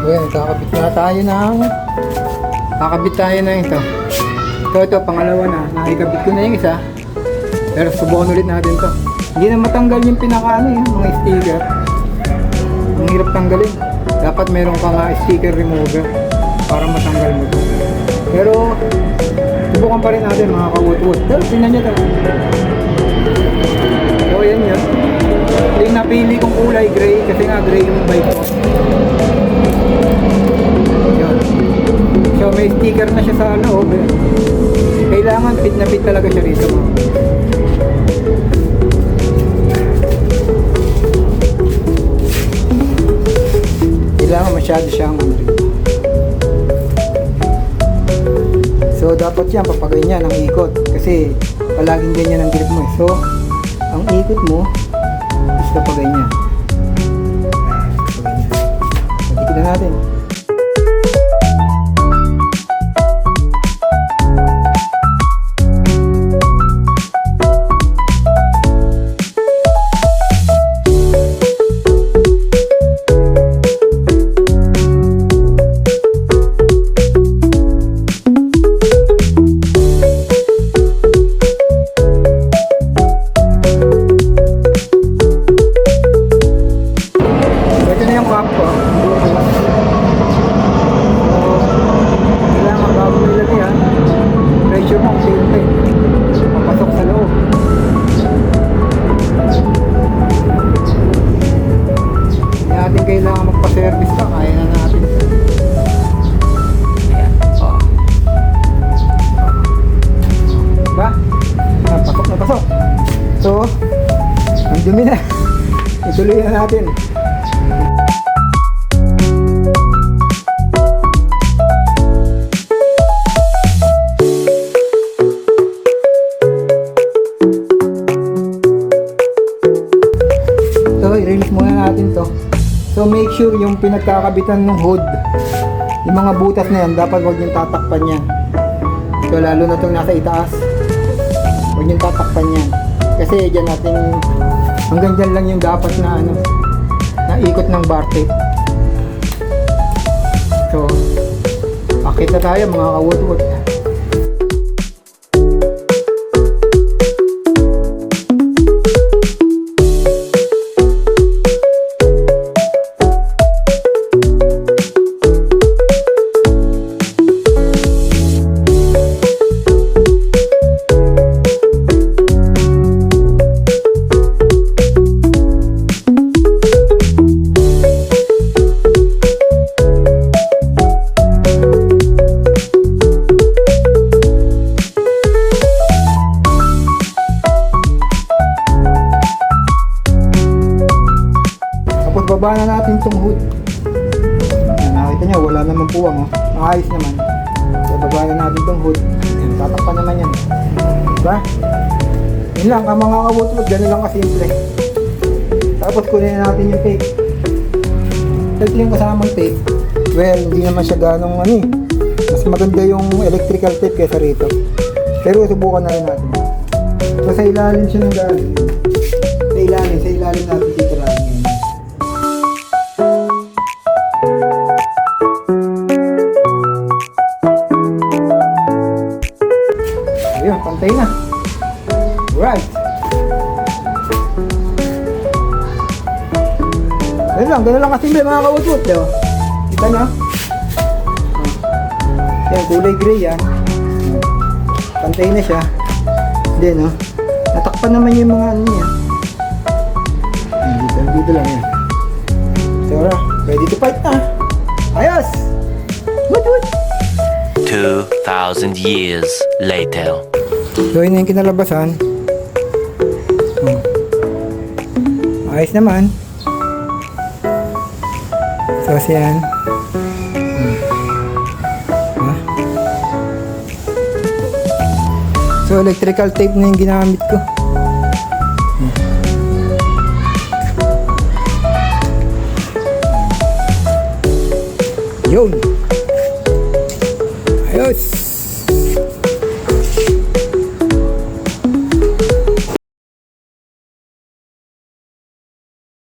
Ayan, kakabit na tayo ng ito. Ito, pangalawa na. Nakikabit ko na yung isa. Pero subukan ulit natin to. Hindi na matanggal yung mga sticker. Ang hirap tanggalin. Dapat meron ka nga sticker remover para matanggal mo to. Pero subukan pa rin natin mga kawut-wut. Pero tingnan nyo to. So yan yun. Yung napili kong kulay gray kasi nga gray yung bike ko. Yun. So may sticker na siya sa loob eh. Kailangan fit na fit talaga siya rito mga. Kailangan masyado siyang So dapat yan papagay niya ng ikot kasi palaging ganyan ang grip mo eh. So ang ikot mo is papagay niya. Pagkita na natin. Kailangan magpa-service ka, kaya na natin. Ayan. Oh. Diba? Pasok na pasok. So, ang dumi na. Ituloy na natin. So, i-release muna natin to. So make sure yung pinagkakabitan ng hood, yung mga butas na yan, dapat huwag niyong tatakpan yan. So lalo na itong nasa itaas, huwag niyong tatakpan yan. Kasi dyan natin, hanggang dyan lang yung dapat na na ikot ng bar tape. So, akit na tayo mga kawut-wut. Baba na natin itong hood. Nakita nyo, wala naman puwang. Maayos naman. So baba na natin itong hood. Tatakpan naman yan. Diba? Yun lang, ang mga kawut-wut, gano'n lang kasimple. Tapos kunin na natin yung tape. Ito yung kasamang tape. Well, hindi naman siya ganong mas maganda yung electrical tape kaysa rito. Pero subukan na rin natin. So sa ilalim siya ng galing. Sa ilalim natin dito lang. Ayun, pantay na. Right. Ganun lang kasimple mga kawut-wut. Kita nyo? Yan, kulay gray yan. Pantay na siya. Then, natakpan naman yung mga niya. Dito lang yan. So, ready to fight na. Ayos! Woot! 2,000 years later. So yun na yung kinalabasan. Ayos naman. So yan. So electrical tape na yung ginamit ko. Yun.